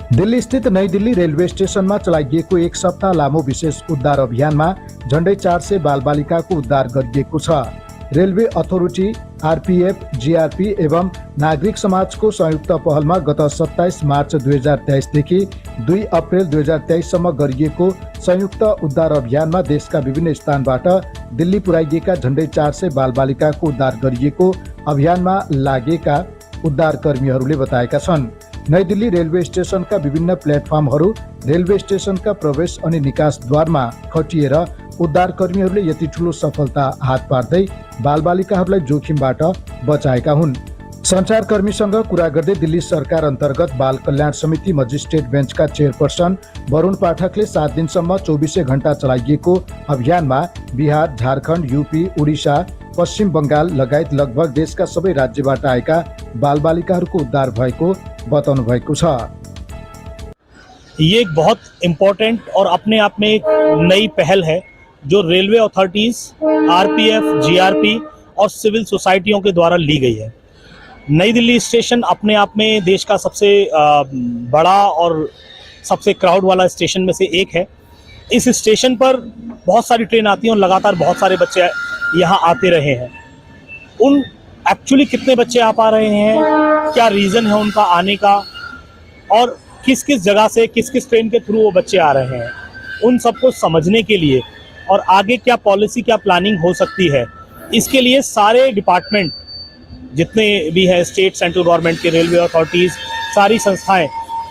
दिल्ली स्थित नई दिल्ली रेलवे स्टेशनमा चलाइएको एक सप्ताह लामो विशेष उद्धार अभियानमा झण्डै 400 बालबालिकाको उद्धार गरिएको छ। रेलवे अथोरिटी, आरपीएफ, जीआरपी एवं नागरिक समाजको संयुक्त पहलमा गत 27 मार्च 2023 देखि 2 अप्रेल 2023 सम्म गरिएको संयुक्त उद्धार अभियानमा देशका विभिन्न स्थानबाट दिल्ली पुर्याइएका झण्डै 400 बालबालिकाको उद्धार गरिएको अभियानमा लागेका उद्धारकर्मीहरूले बताएका छन्। नई दिल्ली रेलवे स्टेशनका विभिन्न प्लेटफर्महरू, रेलवे स्टेशनका प्रवेश अनि निकास द्वारमा खटिएर उद्धारकर्मीहरूले यति ठूलो सफलता हात पार्दै बालबालिकाहरूलाई जोखिमबाट बचाएका हुन्। सञ्चारकर्मीसँग कुरा गर्दै दिल्ली सरकार अन्तर्गत बाल कल्याण समिति मजिस्ट्रेट बेन्चका चेयरपर्सन वरुण पाठकले 7 दिनसम्म 24 घण्टा चलाइएको अभियानमा बिहार, झारखण्ड, यूपी, उडिसा, पश्चिम बंगाल लगायत लगभग देशका सबै राज्यबाट आएका बालबालिकाहरूको उद्धार भएको बताउनु भएको छ। ये एक बहुत इम्पोर्टेंट और अपने आप में एक नई पहल है जो रेलवे अथॉरिटीज़, आरपीएफ, जीआरपी और सिविल सोसाइटियों के द्वारा ली गई है। नई दिल्ली स्टेशन अपने आप में देश का सबसे बड़ा और सबसे क्राउड वाला स्टेशन में से एक है। इस स्टेशन पर बहुत सारी ट्रेन आती हैं और लगातार बहुत सारे बच्चे यहाँ आते रहे हैं। उन एक्चुअली कितने बच्चे आ पा रहे हैं, क्या रीज़न है उनका आने का, और किस किस जगह से किस किस ट्रेन के थ्रू वो बच्चे आ रहे हैं, उन सबको समझने के लिए और आगे क्या पॉलिसी, क्या प्लानिंग हो सकती है, इसके लिए सारे डिपार्टमेंट जितने भी हैं, स्टेट, सेंट्रल गवर्नमेंट के, रेलवे अथॉरिटीज़, सारी संस्थाएं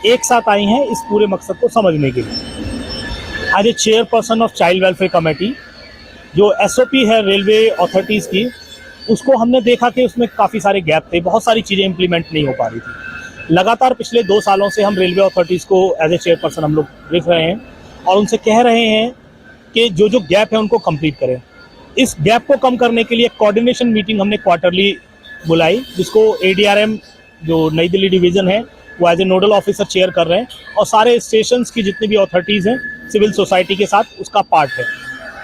एक साथ आई हैं इस पूरे मकसद को समझने के लिए। आज a chairperson of child welfare committee, जो एसओपी है रेलवे अथॉरिटीज़ की, उसको हमने देखा कि उसमें काफ़ी सारे गैप थे, बहुत सारी चीज़ें इम्प्लीमेंट नहीं हो पा रही थी। लगातार पिछले 2 सालों से हम रेलवे अथॉरिटीज़ को एज ए चेयरपर्सन हम लोग देख रहे हैं और उनसे कह रहे हैं कि जो जो गैप है उनको कंप्लीट करें। इस गैप को कम करने के लिए कोऑर्डिनेशन मीटिंग हमने क्वार्टरली बुलाई, जिसको एडीआरएम जो नई दिल्ली डिवीज़न है वो as a nodal officer chair कर रहे हैं और सारे स्टेशंस की जितनी भी अथॉरिटीज़ हैं सिविल सोसाइटी के साथ उसका पार्ट है।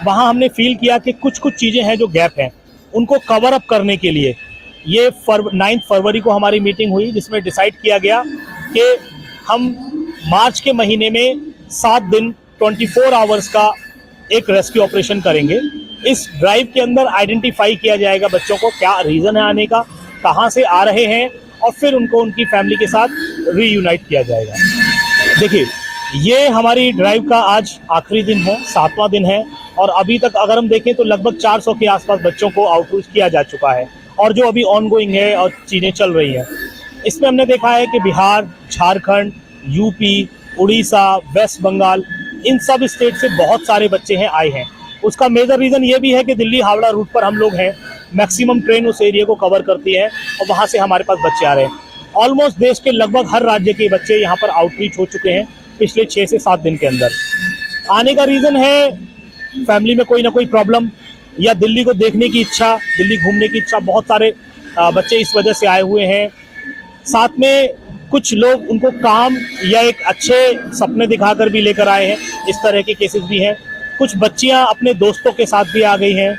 वहाँ हमने फील किया कि कुछ चीज़ें हैं जो गैप हैं, उनको कवर अप करने के लिए ये 9 फरवरी को हमारी मीटिंग हुई, जिसमें डिसाइड किया गया कि हम मार्च के महीने में 7 दिन 24 आवर्स का एक रेस्क्यू ऑपरेशन करेंगे। इस ड्राइव के अंदर आइडेंटिफाई किया जाएगा बच्चों को क्या रीज़न है आने का, कहाँ से आ रहे हैं, और फिर उनको उनकी फैमिली के साथ रीयूनाइट किया जाएगा। देखिए, ये हमारी ड्राइव का आज आखिरी दिन है, 7वां दिन है, और अभी तक अगर हम देखें तो लगभग 400 के आसपास बच्चों को आउटरीच किया जा चुका है और जो अभी ऑनगोइंग है और चीज़ें चल रही हैं। इसमें हमने देखा है कि बिहार, झारखंड, यूपी, उड़ीसा, वेस्ट बंगाल, इन सब स्टेट से बहुत सारे बच्चे हैं आए हैं। उसका मेजर रीज़न ये भी है कि दिल्ली हावड़ा रूट पर हम लोग हैं, मैक्सिमम ट्रेन उस एरिया को कवर करती है और वहाँ से हमारे पास बच्चे आ रहे हैं। ऑलमोस्ट देश के लगभग हर राज्य के बच्चे यहाँ पर आउटरीच हो चुके हैं पिछले 6 से 7 दिन के अंदर। आने का रीज़न है फैमिली में कोई ना कोई प्रॉब्लम या दिल्ली को देखने की इच्छा, दिल्ली घूमने की इच्छा। बहुत सारे बच्चे इस वजह से आए हुए हैं। साथ में कुछ लोग उनको काम या एक अच्छे सपने दिखाकर भी लेकर आए हैं, इस तरह के केसेस भी हैं। कुछ बच्चियां अपने दोस्तों के साथ भी आ गई हैं।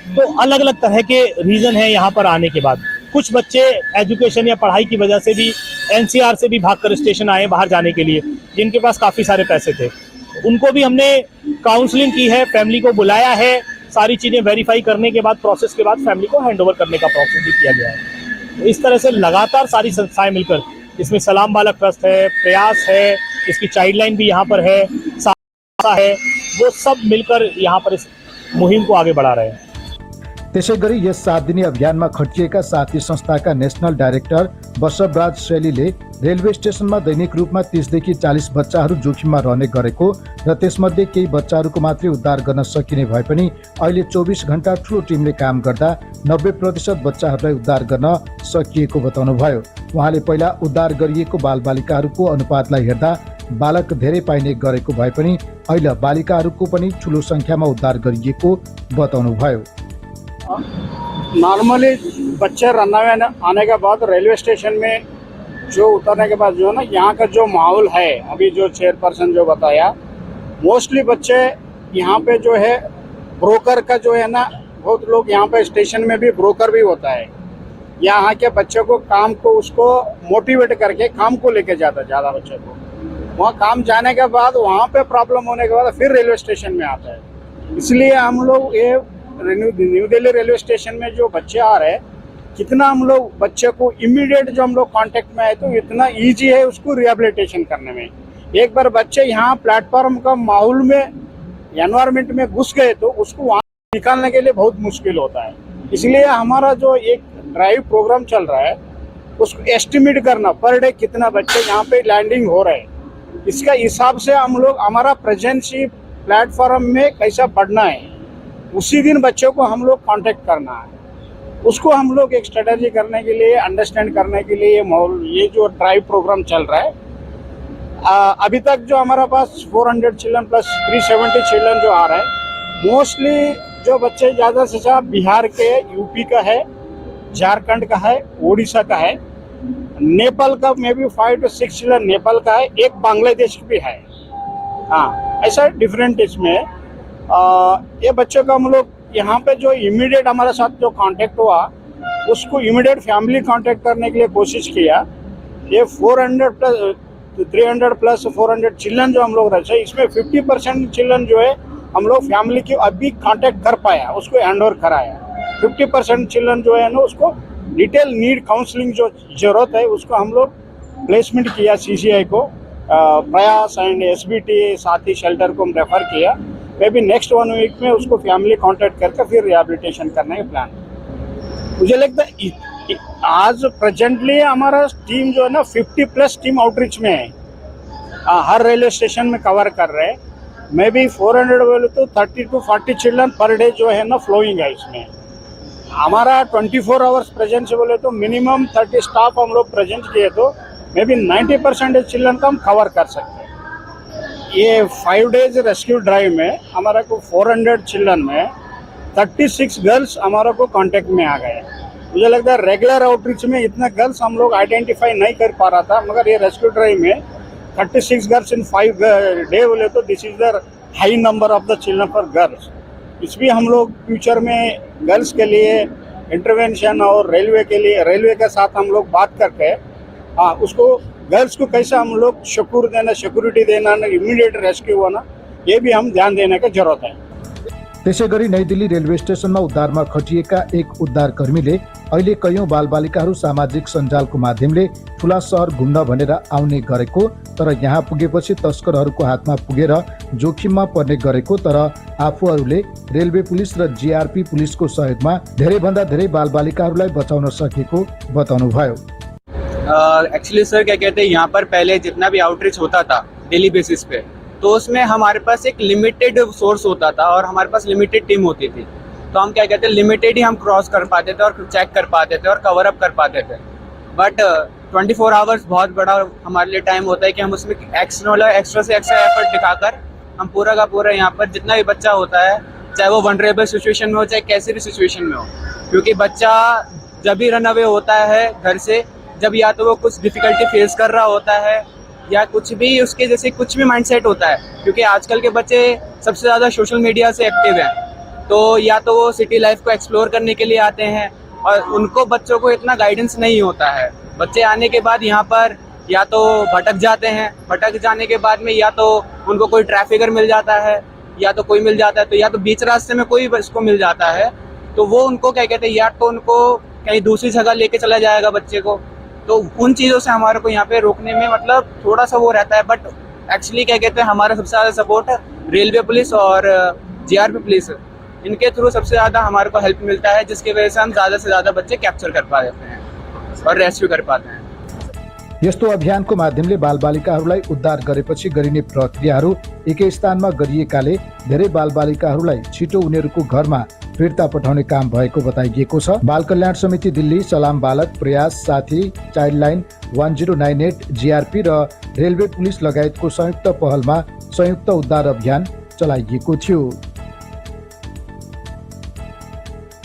तो अलग अलग तरह के रीज़न हैं यहाँ पर आने के बाद। कुछ बच्चे एजुकेशन या पढ़ाई की वजह से भी एनसीआर से भी भागकर स्टेशन आए बाहर जाने के लिए, जिनके पास काफ़ी सारे पैसे थे। उनको भी हमने काउंसलिंग की है, फैमिली को बुलाया है, सारी चीज़ें वेरीफाई करने के बाद, प्रोसेस के बाद फैमिली को हैंडओवर करने का प्रोसेस भी किया गया है। तो इस तरह से लगातार सारी संस्थाएं मिलकर, इसमें सलाम बालक ट्रस्ट है, प्रयास है, इसकी चाइल्डलाइन भी यहाँ पर है, सासा है, वो सब मिलकर यहाँ पर इस मुहिम को आगे बढ़ा रहे हैं। त्यसैगरी यस 7 दिने अभियानमा खटिएका साथी संस्थाका नेशनल डाइरेक्टर बसवराज शैलीले रेलवे स्टेशनमा दैनिक रूपमा 30 देखि 40 बच्चाहरू जोखिममा रहने गरेको र त्यसमध्ये केही बच्चाहरूको मात्रै उद्धार गर्न सकिने भए पनि अहिले 24 घण्टा ठूलो टिमले काम गर्दा 90% बच्चाहरूलाई उद्धार गर्न सकिएको बताउनुभयो। उहाँले पहिला उद्धार गरिएको बालबालिकाहरूको अनुपातलाई हेर्दा बालक धेरै पाइने गरेको भए पनि अहिले बालिकाहरूको पनि ठूलो संख्यामा उद्धार गरिएको बताउनुभयो। नॉर्मली बच्चे रनवे आने के बाद रेलवे स्टेशन में जो उतरने के बाद जो है ना, यहाँ का जो माहौल है, अभी जो चेयरपर्सन जो बताया, मोस्टली बच्चे यहाँ पे जो है ब्रोकर का जो है ना, बहुत लोग यहाँ पे स्टेशन में भी ब्रोकर भी होता है। यहाँ के बच्चे को काम को उसको मोटिवेट करके काम को लेके जाता ज़्यादा बच्चे को। वहाँ काम जाने के बाद वहाँ पे प्रॉब्लम होने के बाद फिर रेलवे स्टेशन में आता है। इसलिए हम लोग ये न्यू दिल्ली रेलवे स्टेशन में जो बच्चे आ रहे हैं, कितना हम लोग बच्चे को इमीडिएट जो हम लोग कांटेक्ट में आए तो इतना इजी है उसको रिहेबिलिटेशन करने में। एक बार बच्चे यहाँ प्लेटफॉर्म का माहौल में एनवायरमेंट में घुस गए तो उसको वहाँ निकालने के लिए बहुत मुश्किल होता है। इसलिए हमारा जो एक ड्राइव प्रोग्राम चल रहा है उसको एस्टिमेट करना पर डे कितना बच्चे यहाँ पे लैंडिंग हो रहे हैं, इसका हिसाब से हम लोग हमारा प्रेजेंस प्लेटफॉर्म में कैसा बढ़ना है, उसी दिन बच्चों को हम लोग कांटेक्ट करना है। उसको हम लोग एक स्ट्रेटजी करने के लिए, अंडरस्टैंड करने के लिए ये जो ड्राइव प्रोग्राम चल रहा है, अभी तक जो हमारा पास 400 चिल्ड्रन प्लस 370 चिल्ड्रन जो आ रहा है, मोस्टली जो बच्चे ज़्यादा से ज़्यादा बिहार के, यूपी का है, झारखंड का है, उड़ीसा का है, नेपाल का may be 5 to 6 children Nepal का है, एक बांग्लादेश भी है। हाँ, ऐसा डिफरेंट इसमें ये बच्चों का हम लोग यहाँ पे जो इमीडिएट हमारे साथ जो कांटेक्ट हुआ उसको इमीडिएट फैमिली कांटेक्ट करने के लिए कोशिश किया। ये 300 प्लस 400 चिल्ड्रन जो हम लोग रहे, इसमें 50% चिल्ड्रन जो है हम लोग फैमिली की अभी कांटेक्ट कर पाया, उसको हैंड ओवर कराया। 50% चिल्ड्रन जो है ना उसको डिटेल नीड काउंसलिंग जो जरूरत है उसको हम लोग प्लेसमेंट किया CCI को, प्रयास एंड SBT साथ ही शेल्टर को हम रेफर किया। मे बी नेक्स्ट 1 वीक में उसको फैमिली कांटेक्ट करके फिर रिहेबिलिटेशन करने का प्लान। मुझे लगता है आज प्रेजेंटली हमारा टीम जो है ना 50+ टीम आउटरीच में है, हर रेलवे स्टेशन में कवर कर रहे हैं। मे बी 400 बोले तो 30 to 40 चिल्ड्रन पर डे जो है ना फ्लोइंग है। इसमें हमारा 24 आवर्स प्रेजेंस बोले तो मिनिमम 30 स्टाफ हम लोग प्रेजेंट किए तो मे बी 90% चिल्ड्रन का हम कवर कर सकते हैं। ये 5 डेज रेस्क्यू ड्राइव में हमारा को 400 चिल्ड्रन में 36 गर्ल्स हमारा को कांटेक्ट में आ गए। मुझे लगता है रेगुलर आउटरीच में इतना गर्ल्स हम लोग आइडेंटिफाई नहीं कर पा रहा था, मगर ये रेस्क्यू ड्राइव में 36 गर्ल्स इन 5 डे बोले तो this is the high number of the children for girls. इसलिए हम लोग फ्यूचर में गर्ल्स के लिए इंटरवेंशन और रेलवे के लिए, रेलवे के साथ हम लोग बात करके उसको गर्ल्स को कैसा हम लोग सिक्योरिटी देना, इमीडिएट रेस्क्यू होना, ये भी हम ध्यान देने की जरूरत है। त्यसै गरी नई दिल्ली रेलवे स्टेशनमा उद्धारमा खटिएका एक उद्धारकर्मीले अहिले कयौं बालबालिकाहरू सामाजिक सञ्जालको माध्यमले ठुला सहर घुम्न भनेर आउने गरेको, तर यहाँ पुगेपछि तस्करहरूको हातमा पुगेर जोखिममा पर्ने गरेको, तर आफूहरूले रेलवे पुलिस र GRP पुलिसको सहयोगमा धेरैभन्दा धेरै बालबालिकाहरूलाई बचाउन सकेको बताउनुभयो। एक्चुअली सर क्या कहते हैं, यहाँ पर पहले जितना भी आउटरीच होता था डेली बेसिस पे, तो उसमें हमारे पास एक लिमिटेड सोर्स होता था और हमारे पास लिमिटेड टीम होती थी। तो हम क्या कहते हैं, लिमिटेड ही हम क्रॉस कर पाते थे और चेक कर पाते थे और कवर अप कर पाते थे। बट 24 आवर्स बहुत बड़ा हमारे लिए टाइम होता है कि हम उसमें एक्स्ट्रा से एक्स्ट्रा एफर्ट दिखाकर हम पूरा का पूरा यहाँ पर जितना भी बच्चा होता है, चाहे वो वनरेबल सिचुएशन में हो चाहे कैसे भी सिचुएशन में हो, क्योंकि बच्चा जब भी रन अवे होता है घर से, जब या तो वो कुछ डिफिकल्टी फेस कर रहा होता है या कुछ भी उसके जैसे कुछ भी माइंडसेट होता है, क्योंकि आजकल के बच्चे सबसे ज़्यादा सोशल मीडिया से एक्टिव हैं, तो या तो वो सिटी लाइफ को एक्सप्लोर करने के लिए आते हैं और उनको बच्चों को इतना गाइडेंस नहीं होता है। बच्चे आने के बाद यहाँ पर या तो भटक जाते हैं, भटक जाने के बाद में या तो उनको कोई ट्रैफिकर मिल जाता है या तो कोई मिल जाता है, तो या तो बीच रास्ते में कोई उसको मिल जाता है, तो वो उनको क्या कहते हैं, या तो उनको कहीं दूसरी जगह लेके चला जाएगा बच्चे को। तो उन चीज़ों से हमारे को यहाँ पे रोकने में मतलब थोड़ा सा वो रहता है। बट एक्चुअली क्या कहते हैं, हमारा सबसे ज़्यादा सपोर्ट रेलवे पुलिस और GRP पुलिस, इनके थ्रू सबसे ज़्यादा हमारे को हेल्प मिलता है, जिसकी वजह से हम ज़्यादा से ज़्यादा बच्चे कैप्चर कर पाते हैं और रेस्क्यू कर पाते हैं। यस्तो अभियानको माध्यमले बालबालिकाहरूलाई उद्धार गरेपछि गरिने प्रक्रियाहरू एकै स्थानमा गरिएकाले धेरै बालबालिकाहरूलाई छिटो उनीहरूको घरमा फिर्ता पठाउने काम भएको बताइएको छ। बाल कल्याण समिति दिल्ली, सलाम बालक, प्रयास साथी, चाइल्डलाइन 1098, GRP र रेलवे पुलिस लगायतको संयुक्त पहलमा संयुक्त उद्धार अभियान चलाइएको थियो।